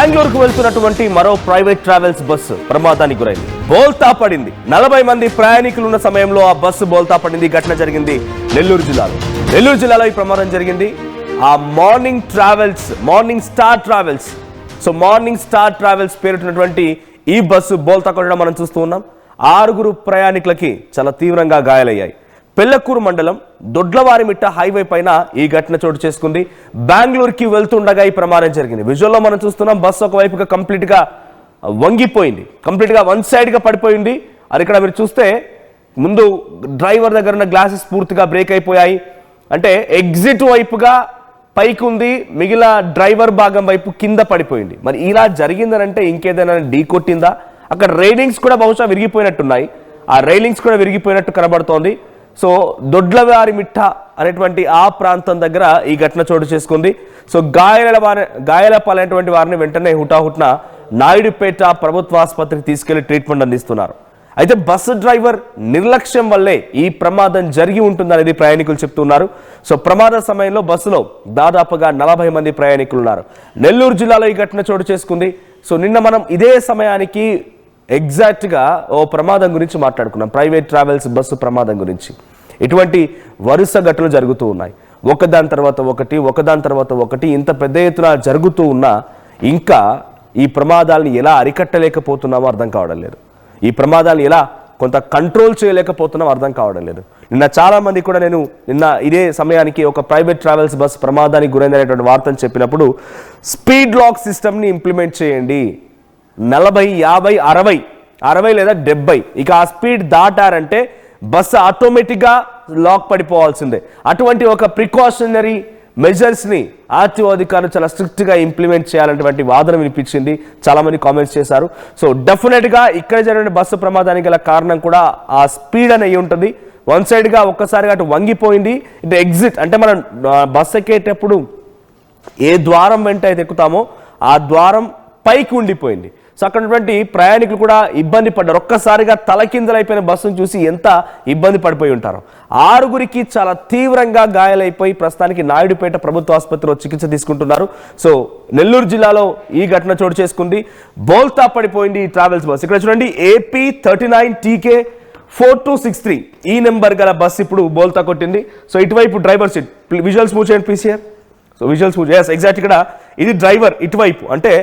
బెంగళూరుకు వెళ్తున్నటువంటి మరో ప్రైవేట్ ట్రావెల్స్ బస్సు ప్రమాదానికి గురైంది. బోల్తా పడింది. 40 మంది ప్రయాణికులు ఉన్న సమయంలో ఆ బస్సు బోల్తా పడింది. ఘటన జరిగింది నెల్లూరు జిల్లాలో. నెల్లూరు జిల్లాలో ఈ ప్రమాదం జరిగింది. ఆ మార్నింగ్ స్టార్ ట్రావెల్స్ పేరున్నటువంటి ఈ బస్సు బోల్తా కొట్టడం మనం చూస్తూ ఉన్నాం. 6 ప్రయాణికులకి చాలా తీవ్రంగా గాయాలయ్యాయి. పెళ్లకూరు మండలం దొడ్లవారిమిట్ట హైవే పైన ఈ ఘటన చోటు చేసుకుంది. బెంగళూరుకి వెళ్తుండగా ఈ ప్రమాదం జరిగింది. విజువల్లో మనం చూస్తున్నాం బస్సు ఒకవైపుగా కంప్లీట్ గా వంగిపోయింది, కంప్లీట్ గా వన్ సైడ్ గా పడిపోయింది. అది ఇక్కడ మీరు చూస్తే ముందు డ్రైవర్ దగ్గర ఉన్న గ్లాసెస్ పూర్తిగా బ్రేక్ అయిపోయాయి. అంటే ఎగ్జిట్ వైపుగా పైకి ఉంది, మిగిలిన డ్రైవర్ భాగం వైపు కింద పడిపోయింది. మరి ఇలా జరిగిందనంటే ఇంకేదైనా ఢీ కొట్టిందా? అక్కడ రైలింగ్స్ కూడా బహుశా విరిగిపోయినట్టున్నాయి. ఆ రైలింగ్స్ కూడా విరిగిపోయినట్టు కనబడుతోంది. సో దొడ్లవారిమిట్ట అనేటువంటి ఆ ప్రాంతం దగ్గర ఈ ఘటన చోటు చేసుకుంది. సో గాయాల పాలైనటువంటి వారిని వెంటనే హుటాహుట్న నాయుడుపేట ప్రభుత్వ ఆసుపత్రికి తీసుకెళ్లి ట్రీట్మెంట్ అందిస్తున్నారు. అయితే బస్సు డ్రైవర్ నిర్లక్ష్యం వల్లే ఈ ప్రమాదం జరిగి ఉంటుందనేది ప్రయాణికులు చెప్తున్నారు. సో ప్రమాద సమయంలో బస్సులో దాదాపుగా 40 మంది ప్రయాణికులు ఉన్నారు. నెల్లూరు జిల్లాలో ఈ ఘటన చోటు చేసుకుంది. సో నిన్న మనం ఇదే సమయానికి ఎగ్జాక్ట్గా ఓ ప్రమాదం గురించి మాట్లాడుకున్నాం, ప్రైవేట్ ట్రావెల్స్ బస్సు ప్రమాదం గురించి. ఇటువంటి వరుస ఘటనలు జరుగుతూ ఉన్నాయి, ఒకదాని తర్వాత ఒకటి ఇంత పెద్ద ఎత్తున జరుగుతూ ఉన్నా ఇంకా ఈ ప్రమాదాలను ఎలా అరికట్టలేకపోతున్నామో అర్థం కావడం లేదు. ఈ ప్రమాదాలను ఎలా కొంత కంట్రోల్ చేయలేకపోతున్నామో అర్థం కావడం లేదు. నిన్న చాలా మంది కూడా నేను ఇదే సమయానికి ఒక ప్రైవేట్ ట్రావెల్స్ బస్సు ప్రమాదానికి గురైనటువంటి వార్తను చెప్పినప్పుడు స్పీడ్ లాక్ సిస్టమ్ని ఇంప్లిమెంట్ చేయండి, 40, 50, 60 లేదా 70 ఇక ఆ స్పీడ్ దాటారంటే బస్సు ఆటోమేటిక్గా లాక్ పడిపోవాల్సిందే. అటువంటి ఒక ప్రికాషనరీ మెజర్స్ని ఆర్టీఓ అధికారులు చాలా స్ట్రిక్ట్గా ఇంప్లిమెంట్ చేయాలన్నటువంటి వాదన వినిపించింది. చాలామంది కామెంట్స్ చేశారు. సో డెఫినెట్గా ఇక్కడ జరిగిన బస్సు ప్రమాదానికి గల కారణం కూడా ఆ స్పీడ్ అని ఉంటుంది. వన్ సైడ్గా ఒక్కసారిగా అటు వంగిపోయింది. ఇటు ఎగ్జిట్ అంటే మనం బస్సు ఎక్కేటప్పుడు ఏ ద్వారం వెంట అయితే ఎక్కుతామో ఆ ద్వారం పైకి ఉండిపోయింది. సో అక్కడటువంటి ప్రయాణికులు కూడా ఇబ్బంది పడ్డారు. ఒక్కసారిగా తలకిందలైపోయిన బస్సును చూసి ఎంత ఇబ్బంది పడిపోయి ఉంటారు. 6 చాలా తీవ్రంగా గాయాలైపోయి ప్రస్తుతానికి నాయుడుపేట ప్రభుత్వ ఆసుపత్రిలో చికిత్స తీసుకుంటున్నారు. సో నెల్లూరు జిల్లాలో ఈ ఘటన చోటు చేసుకుంది. బోల్తా పడిపోయింది ఈ ట్రావెల్స్ బస్. ఇక్కడ చూడండి AP 39 TK 4263 ఈ నెంబర్ గల బస్ ఇప్పుడు బోల్తా కొట్టింది. సో ఇటువైపు డ్రైవర్ సీట్ విజువల్స్ మూవ్ చేయండి please. So visuals move yes exact ఇక్కడ ఇది డ్రైవర్ ఇటువైపు, అంటే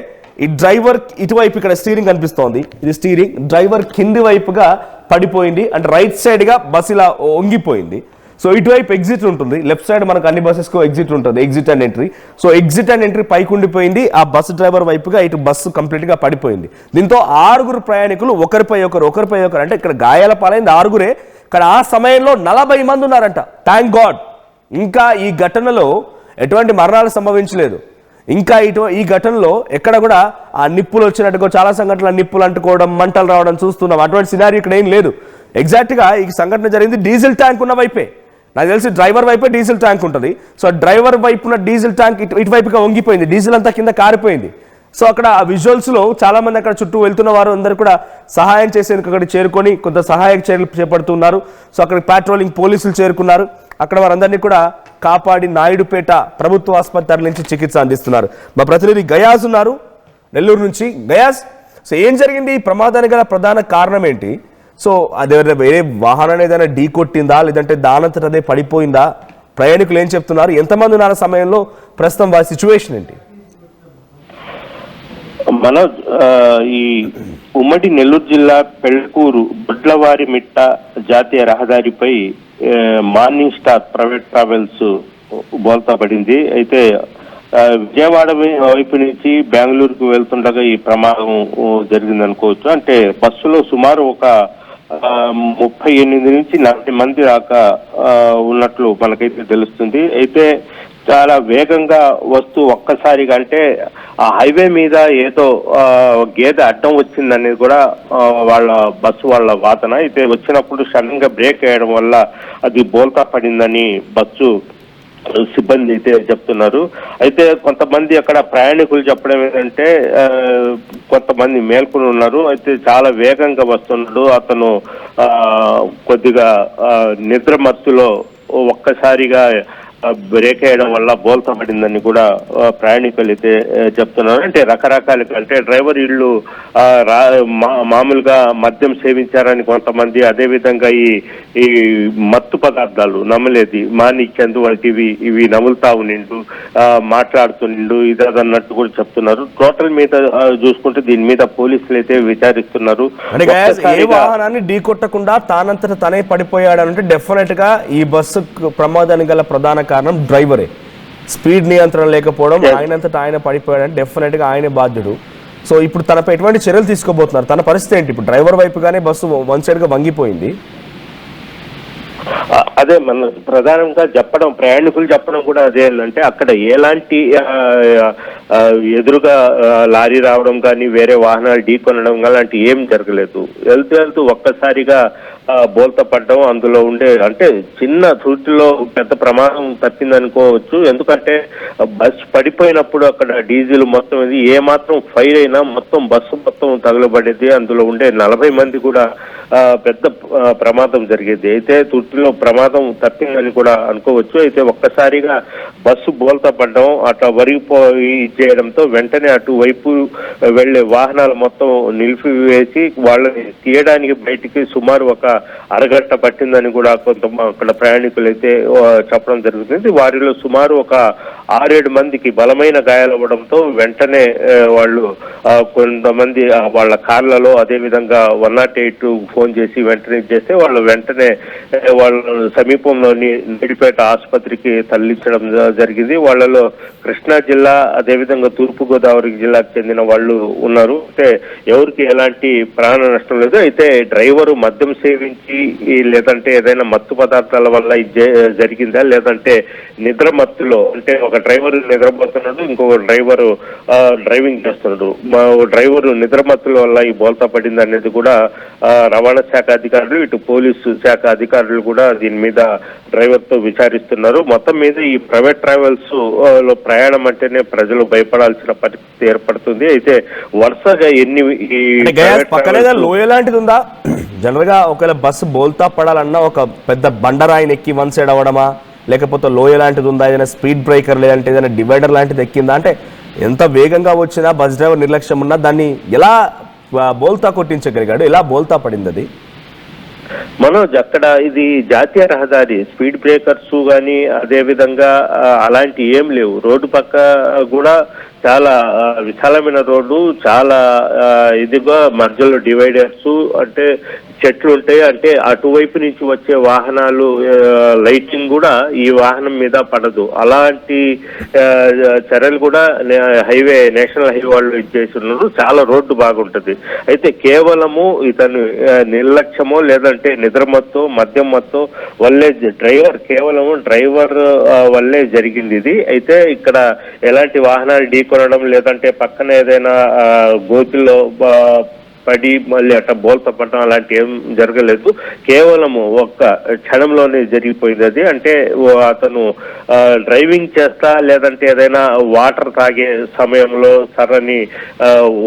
ఈ డ్రైవర్ ఇటువైపు ఇక్కడ స్టీరింగ్ కనిపిస్తోంది, ఇది స్టీరింగ్. డ్రైవర్ కింది వైపుగా పడిపోయింది, అంటే రైట్ సైడ్గా బస్సు ఇలా వంగిపోయింది. సో ఇటువైపు ఎగ్జిట్ ఉంటుంది, లెఫ్ట్ సైడ్ మనకు అన్ని బస్సెస్కు ఎగ్జిట్ ఉంటుంది, exit and entry. So exit and entry పైకి ఉండిపోయింది. ఆ బస్సు డ్రైవర్ వైపుగా ఇటు బస్సు కంప్లీట్గా పడిపోయింది. దీంతో 6 ప్రయాణికులు ఒకరిపై ఒకరు అంటే ఇక్కడ గాయాల పాలైంది 6. కానీ ఆ సమయంలో 40 మంది ఉన్నారంట. థ్యాంక్ గాడ్ ఇంకా ఈ ఘటనలో ఎటువంటి మరణాలు సంభవించలేదు. ఇంకా ఈ ఘటనలో ఎక్కడ కూడా ఆ నిప్పులు వచ్చినట్టుగా చాలా సంఘటనలు నిప్పులు అంటుకోవడం, మంటలు రావడం చూస్తున్నాం. అటువంటి సినారీ ఇక్కడ ఏం లేదు. ఎగ్జాక్ట్గా ఈ సంఘటన జరిగింది డీజిల్ ట్యాంక్ ఉన్న వైపే. నాకు తెలిసి డ్రైవర్ వైపే డీజిల్ ట్యాంక్ ఉంటుంది. సో డ్రైవర్ వైపున డీజిల్ ట్యాంక్ ఇటువైపుగా వంగిపోయింది, డీజిల్ అంతా కింద కారిపోయింది. సో అక్కడ ఆ విజువల్స్లో చాలామంది అక్కడ చుట్టూ వెళ్తున్న వారు అందరూ కూడా సహాయం చేసేందుకు అక్కడ చేరుకొని కొంత సహాయక చర్యలు చేపడుతున్నారు. సో అక్కడ పెట్రోలింగ్ పోలీసులు చేరుకున్నారు. అక్కడ వారందరినీ కూడా కాపాడి నాయుడుపేట ప్రభుత్వ ఆసుపత్రి నుంచి చికిత్స అందిస్తున్నారు. మా ప్రతినిధి గయాజ్ ఉన్నారు నెల్లూరు నుంచి. గయాజ్, సో ఏం జరిగింది? ఈ ప్రమాదానికి గల ప్రధాన కారణం ఏంటి? సో అదే వేరే వాహనాన్ని ఏదైనా ఢీ కొట్టిందా, లేదంటే దానంతట అదే పడిపోయిందా? ప్రయాణికులు ఏం చెప్తున్నారు? ఎంతమంది ఉన్నారు సమయంలో? ప్రస్తుతం వారి సిచ్యువేషన్ ఏంటి? మనోజ్, ఈ ఉమ్మడి నెల్లూరు జిల్లా పెళ్లకూరు దొడ్లవారిమిట్ట జాతీయ రహదారిపై మార్నింగ్ స్టార్ ప్రైవేట్ ట్రావెల్స్ బోల్తా పడింది. అయితే విజయవాడ వైపు నుంచి బెంగళూరుకు వెళ్తుండగా ఈ ప్రమాదం జరిగిందనుకోవచ్చు. అంటే బస్సులో సుమారు ఒక 38 నుంచి 40 మంది దాకా ఉన్నట్లు మనకైతే తెలుస్తుంది. అయితే చాలా వేగంగా వస్తూ ఒక్కసారిగా, అంటే ఆ హైవే మీద ఏదో గేదె అడ్డం వచ్చిందనేది కూడా బస్సు వాళ్ళ వాదన. అయితే వచ్చినప్పుడు సడన్ గా బ్రేక్ వేయడం వల్ల అది బోల్తా పడిందని బస్సు సిబ్బంది అయితే చెప్తున్నారు. అయితే కొంతమంది అక్కడ ప్రయాణికులు చెప్పడం ఏంటంటే కొంతమంది మేల్కొని ఉన్నారు. అయితే చాలా వేగంగా వస్తున్నాడు అతను, కొద్దిగా నిద్ర మత్తులో ఒక్కసారిగా బ్రేక్ వేయడం వల్ల బోల్తా పడిందని కూడా ప్రయాణికులు అయితే చెప్తున్నారు. అంటే రకరకాలుగా అంటే డ్రైవర్ ఇళ్ళు మామూలుగా మద్యం సేవించారని కొంతమంది, అదే విధంగా ఈ మత్తు పదార్థాలు నమ్మలేదు మానిచ్చేందు వాళ్ళకి ఇవి నములుతా నిండు మాట్లాడుతూ నిండు ఇదన్నట్టు కూడా చెప్తున్నారు. టోటల్ మీద చూసుకుంటే దీని మీద పోలీసులు అయితే విచారిస్తున్నారు. ఏ వాహనాన్ని ఢీ కొట్టకుండా తానంతట తనే పడిపోయాడు అంటే డెఫినెట్ గా ఈ బస్సు ప్రమాదానికి గల ప్రధాన కారణం డ్రైవరే. స్పీడ్ నియంత్రణ లేకపోవడం, ఆయనంతటా ఆయన పడిపోయాడంటే డెఫినెట్ గా ఆయనే బాధ్యుడు. సో ఇప్పుడు తనపై ఎటువంటి చర్యలు తీసుకోబోతున్నారు? తన పరిస్థితి ఏంటి? ఇప్పుడు డ్రైవర్ వైపుగానే బస్సు వన్ సైడ్ గా వంగిపోయింది. అదే మన ప్రధానంగా ప్రయాణికులు చెప్పడం కూడా అదే అంటే అక్కడ ఎలాంటి ఎదురుగా లారీ రావడం కానీ వేరే వాహనాలు ఢీ కొనడం కానీ అలాంటి ఏం జరగలేదు. వెళ్తూ ఒక్కసారిగా బోల్తా పడ్డం, అందులో ఉండే అంటే చిన్న త్రుటిలో పెద్ద ప్రమాదం తప్పిందనుకోవచ్చు. ఎందుకంటే బస్సు పడిపోయినప్పుడు అక్కడ డీజిల్ మొత్తం ఇది ఏ మాత్రం ఫైర్ అయినా మొత్తం బస్సు మొత్తం తగలబడేది. అందులో ఉండే 40 మంది కూడా పెద్ద ప్రమాదం జరిగేది. అయితే తుర్తిలో ప్రమాదం తప్పిందని కూడా అనుకోవచ్చు. అయితే ఒక్కసారిగా బస్సు బోల్తా పడ్డం, అట్లా వరిగిపోయి చేయడంతో వెంటనే అటువైపు వెళ్లే వాహనాలు మొత్తం నిలిపివేసి వాళ్ళని తీయడానికి బయటికి సుమారు ఒక అరగంట పట్టిందని కూడా అక్కడ ప్రయాణికులు అయితే చెప్పడం జరుగుతుంది. వారిలో సుమారు ఒక 6-7 మందికి బలమైన గాయాలవ్వడంతో వెంటనే వాళ్ళు కొంతమంది వాళ్ళ కార్లలో అదే విధంగా 108 ఫోన్ చేసి వెంటనే చేస్తే వాళ్ళు వెంటనే వాళ్ళ సమీపంలోని మేడిపేట ఆసుపత్రికి తరలించడం జరిగింది. వాళ్ళలో కృష్ణా జిల్లా అదేవిధంగా తూర్పుగోదావరి జిల్లాకు చెందిన వాళ్ళు ఉన్నారు. అంటే ఎవరికి ఎలాంటి ప్రాణ నష్టం లేదు. అయితే డ్రైవరు మద్యం సేవించి లేదంటే ఏదైనా మత్తు పదార్థాల వల్ల ఇది జరిగిందా, లేదంటే నిద్ర మత్తులో అంటే ఒక డ్రైవర్ నిద్రపోతున్నాడు, ఇంకొక డ్రైవరు డ్రైవింగ్ చేస్తున్నాడు. డ్రైవరు నిద్ర మత్తుల వల్ల ఈ బోల్తా పడింది అనేది కూడా రవాణా శాఖ అధికారులు, ఇటు పోలీసు శాఖ అధికారులు కూడా దీని మీద డ్రైవర్ తో విచారిస్తున్నారు. మొత్తం మీద ఈ ప్రైవేట్ ట్రావెల్స్ లో ప్రయాణం అంటేనే ప్రజలు భయపడాల్సిన పరిస్థితి ఏర్పడుతుంది. అయితే వరుసగా లోయ లాంటిది ఉందా? జనరల్ గా ఒకవేళ బస్సు బోల్తా పడాలన్నా ఒక పెద్ద బండరాయిని ఎక్కి వన్ సైడ్ అవ్వడమా, లేకపోతే లోయ లాంటిది ఉందా, ఏదైనా స్పీడ్ బ్రేకర్ లేదంటే ఏదైనా డివైడర్ లాంటిది ఎక్కిందా? అంటే ఎంత వేగంగా వచ్చినా బస్ డ్రైవర్ నిర్లక్ష్యం ఉన్నా దాన్ని ఎలా బోల్తా కొట్టించగలిగాడు? ఎలా బోల్తా పడింది అది? మనోజ్, అక్కడ ఇది జాతీయ రహదారి, స్పీడ్ బ్రేకర్స్ కానీ అదే విధంగా అలాంటి ఏం లేవు. రోడ్డు పక్క కూడా చాలా విశాలమైన రోడ్డు, చాలా ఇదిగా మధ్యలో డివైడర్స్, అంటే చెట్లు ఉంటాయి. అంటే అటువైపు నుంచి వచ్చే వాహనాలు లైటింగ్ కూడా ఈ వాహనం మీద పడదు. అలాంటి చర్యలు కూడా నేషనల్ హైవే వాళ్ళు ఇచ్చేస్తున్నారు. చాలా రోడ్డు బాగుంటది. అయితే కేవలము ఇతను నిర్లక్ష్యమో లేదంటే నిద్రమత్తు మద్యం మత్తు వల్లే కేవలము డ్రైవర్ వల్లే జరిగింది ఇది. అయితే ఇక్కడ ఎలాంటి వాహనాలు ఢీకొనడం లేదంటే పక్కన ఏదైనా గోతుల్లో పడి మళ్ళీ అట్లా బోల్తా పడడం అలాంటి ఏం జరగలేదు. కేవలము ఒక్క క్షణంలోనే జరిగిపోయింది అది. అంటే అతను డ్రైవింగ్ చేస్తా లేదంటే ఏదైనా వాటర్ తాగే సమయంలో సరని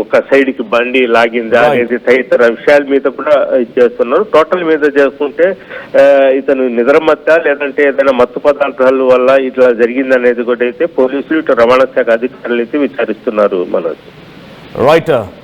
ఒక సైడ్ కి బండి లాగిందా అనేది తదితర విషయాల మీద కూడా చేస్తున్నారు. టోటల్ మీద చేసుకుంటే ఇతను నిద్రమత్త లేదంటే ఏదైనా మత్తు పదార్థాల వల్ల ఇట్లా జరిగింది అనేది కూడా అయితే పోలీసులు, ఇటు రవాణా శాఖ అధికారులు అయితే విచారిస్తున్నారు. మనోజ్, రైట్.